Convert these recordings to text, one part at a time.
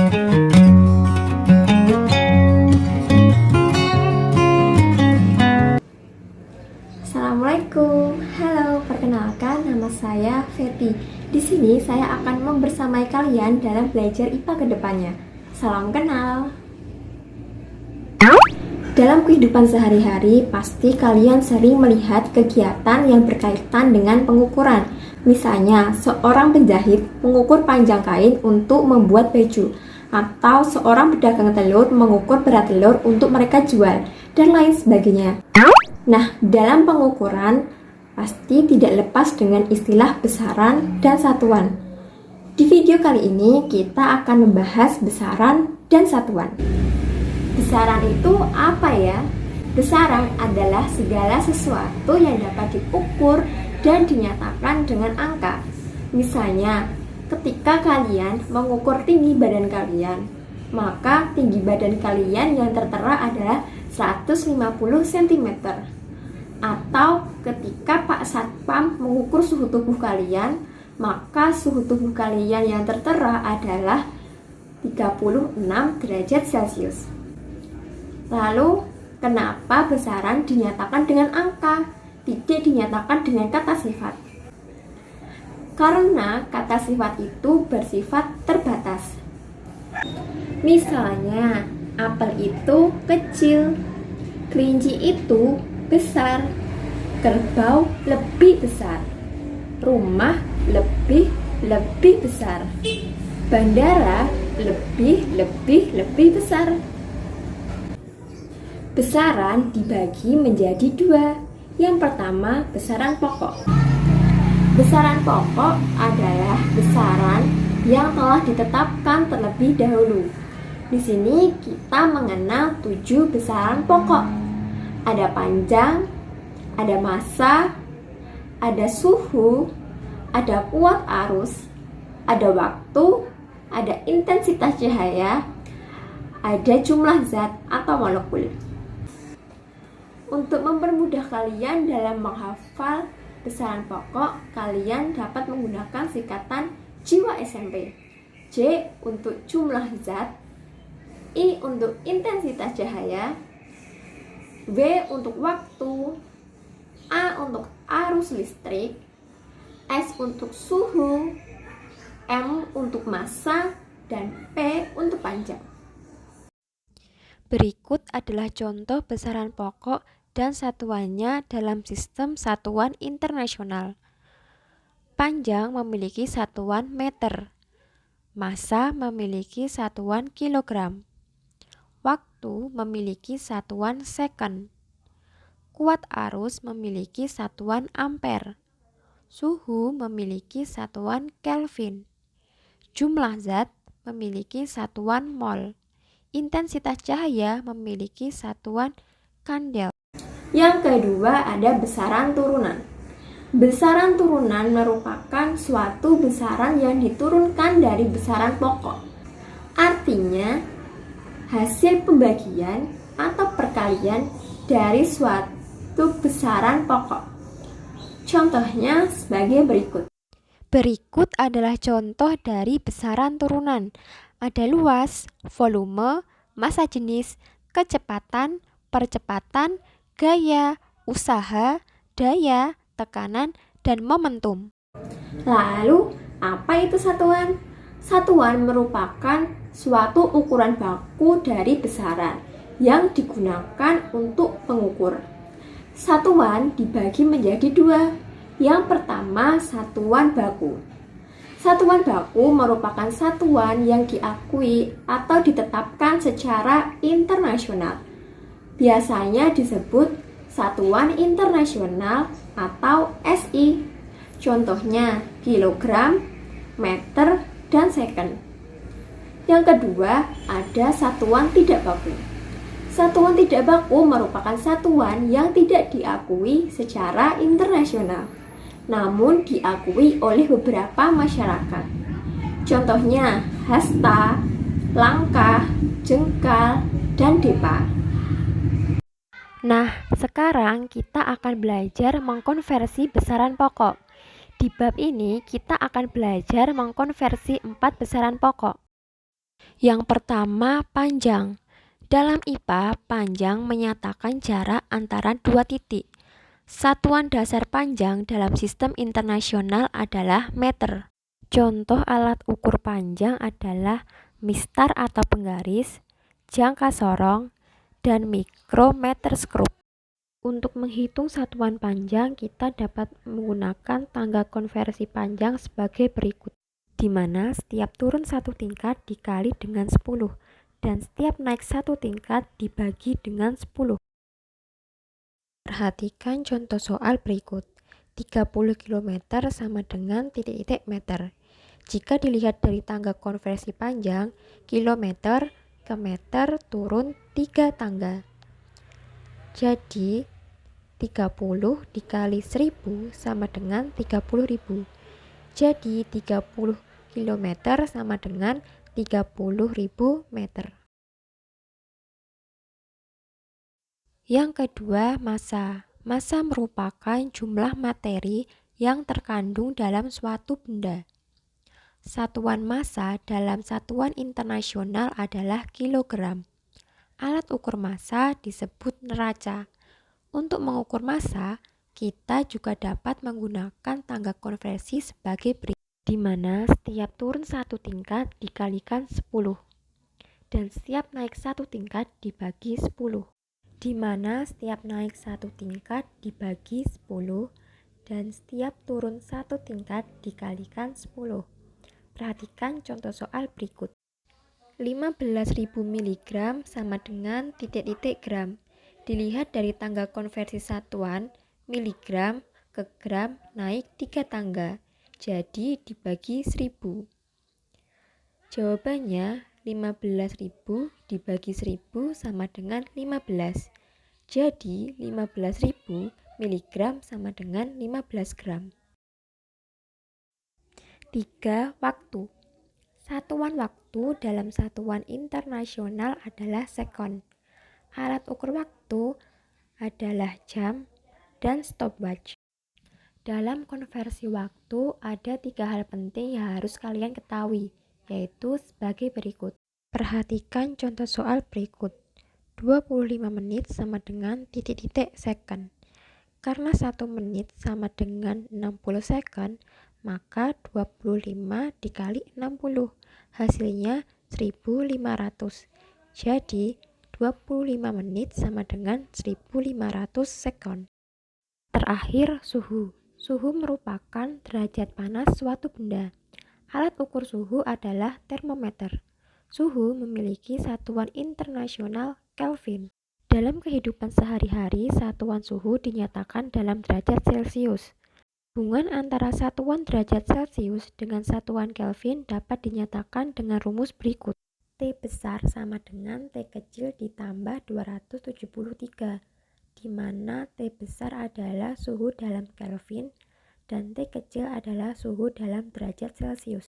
Assalamualaikum, halo, perkenalkan nama saya Feti. Di sini saya akan membersamai kalian dalam belajar IPA ke depannya. Salam kenal. Dalam kehidupan sehari-hari, pasti kalian sering melihat kegiatan yang berkaitan dengan pengukuran. Misalnya, seorang penjahit mengukur panjang kain untuk membuat baju, atau seorang pedagang telur mengukur berat telur untuk mereka jual, dan lain sebagainya. Nah, dalam pengukuran pasti tidak lepas dengan istilah besaran dan satuan. Di video kali ini kita akan membahas besaran dan satuan. Besaran itu apa ya? Besaran adalah segala sesuatu yang dapat diukur dan dinyatakan dengan angka. Misalnya, ketika kalian mengukur tinggi badan kalian, maka tinggi badan kalian yang tertera adalah 150 cm. Atau ketika Pak Satpam mengukur suhu tubuh kalian, maka suhu tubuh kalian yang tertera adalah 36 derajat Celcius. Lalu, kenapa besaran dinyatakan dengan angka, tidak dinyatakan dengan kata sifat? Karena kata sifat itu bersifat terbatas. Misalnya, apel itu kecil, kelinci itu besar, kerbau lebih besar, rumah lebih besar, bandara lebih besar. Besaran dibagi menjadi dua. Yang pertama, besaran pokok. Besaran pokok adalah besaran yang telah ditetapkan terlebih dahulu. Di sini kita mengenal 7 besaran pokok. Ada panjang, ada massa, ada suhu, ada kuat arus, ada waktu, ada intensitas cahaya, ada jumlah zat atau molekul. Untuk mempermudah kalian dalam menghafal besaran pokok, kalian dapat menggunakan singkatan jiwa SMP. J untuk jumlah zat, I untuk intensitas cahaya, W untuk waktu, A untuk arus listrik, S untuk suhu, M untuk massa, dan P untuk panjang. Berikut adalah contoh besaran pokok dan satuannya dalam sistem satuan internasional. Panjang memiliki satuan meter, massa memiliki satuan kilogram, waktu memiliki satuan second, kuat arus memiliki satuan ampere, suhu memiliki satuan Kelvin, jumlah zat memiliki satuan mol, intensitas cahaya memiliki satuan kandel. Yang kedua ada besaran turunan. Besaran turunan merupakan suatu besaran yang diturunkan dari besaran pokok. Artinya, hasil pembagian atau perkalian dari suatu besaran pokok. Contohnya sebagai berikut. Berikut adalah contoh dari besaran turunan. Ada luas, volume, massa jenis, kecepatan, percepatan, gaya, usaha, daya, tekanan, dan momentum. Lalu, apa itu satuan? Satuan merupakan suatu ukuran baku dari besaran yang digunakan untuk pengukur. Satuan dibagi menjadi dua. Yang pertama, satuan baku. Satuan baku merupakan satuan yang diakui atau ditetapkan secara internasional. Biasanya disebut satuan internasional atau SI. Contohnya kilogram, meter, dan second. Yang kedua, ada satuan tidak baku. Satuan tidak baku merupakan satuan yang tidak diakui secara internasional, namun diakui oleh beberapa masyarakat. Contohnya hasta, langkah, jengkal, dan depa. Nah, sekarang kita akan belajar mengkonversi besaran pokok. Di bab ini kita akan belajar mengkonversi 4 besaran pokok. Yang pertama, panjang. Dalam IPA, panjang menyatakan jarak antara dua titik. Satuan dasar panjang dalam sistem internasional adalah meter. Contoh alat ukur panjang adalah mistar atau penggaris, jangka sorong, dan mikrometerskop. Untuk menghitung satuan panjang, kita dapat menggunakan tangga konversi panjang sebagai berikut, di mana setiap turun satu tingkat dikali dengan 10, dan setiap naik satu tingkat dibagi dengan 10. Perhatikan contoh soal berikut. 30 km sama dengan titik-titik meter. Jika dilihat dari tangga konversi panjang, kilometer ke meter turun 3 tangga. Jadi 30 dikali 1000 sama dengan 30.000. Jadi 30 km sama dengan 30.000 meter. Yang kedua, massa. Massa merupakan jumlah materi yang terkandung dalam suatu benda. Satuan massa dalam satuan internasional adalah kilogram. Alat ukur massa disebut neraca. Untuk mengukur massa, kita juga dapat menggunakan tangga konversi sebagai berikut, di mana setiap turun satu tingkat dikalikan 10, dan setiap naik satu tingkat dibagi 10. Di mana setiap naik satu tingkat dibagi 10, dan setiap turun satu tingkat dikalikan 10. Perhatikan contoh soal berikut. 15.000 mg sama dengan titik-titik gram. Dilihat dari tangga konversi satuan, miligram ke gram naik 3 tangga, jadi dibagi 1000. Jawabannya 15.000 dibagi 1000 sama dengan 15. Jadi 15.000 mg sama dengan 15 gram. 3. Waktu. Satuan waktu dalam satuan internasional adalah sekon. Alat ukur waktu adalah jam dan stopwatch. Dalam konversi waktu ada 3 hal penting yang harus kalian ketahui, yaitu sebagai berikut. Perhatikan contoh soal berikut. 25 menit sama dengan titik-titik second. Karena 1 menit sama dengan 60 second, maka 25 dikali 60, hasilnya 1500. Jadi 25 menit sama dengan 1500 second. Terakhir, suhu. Suhu merupakan derajat panas suatu benda. Alat ukur suhu adalah termometer. Suhu memiliki satuan internasional Kelvin. Dalam kehidupan sehari-hari, satuan suhu dinyatakan dalam derajat Celcius. Hubungan antara satuan derajat Celcius dengan satuan Kelvin dapat dinyatakan dengan rumus berikut. T besar sama dengan T kecil ditambah 273, di mana T besar adalah suhu dalam Kelvin dan T kecil adalah suhu dalam derajat Celcius.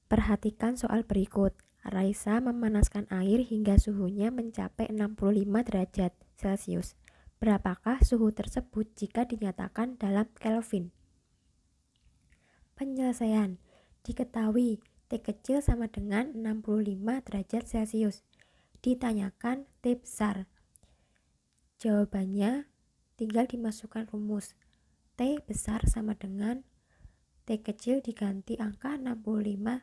Perhatikan soal berikut. Raisa memanaskan air hingga suhunya mencapai 65 derajat Celcius. Berapakah suhu tersebut jika dinyatakan dalam Kelvin? Penyelesaian. Diketahui T kecil sama dengan 65 derajat Celcius. Ditanyakan T besar. Jawabannya tinggal dimasukkan rumus. T besar sama dengan T kecil diganti angka 65.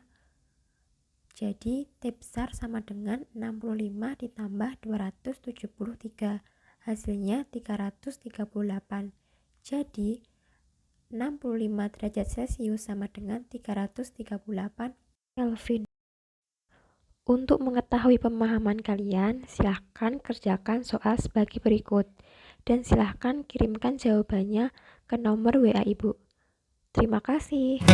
Jadi T besar sama dengan 65 ditambah 273. Hasilnya 338. Jadi 65 derajat Celcius sama dengan 338 Kelvin. Untuk mengetahui pemahaman kalian, silahkan kerjakan soal sebagai berikut. Dan silahkan kirimkan jawabannya ke nomor WA Ibu. Terima kasih.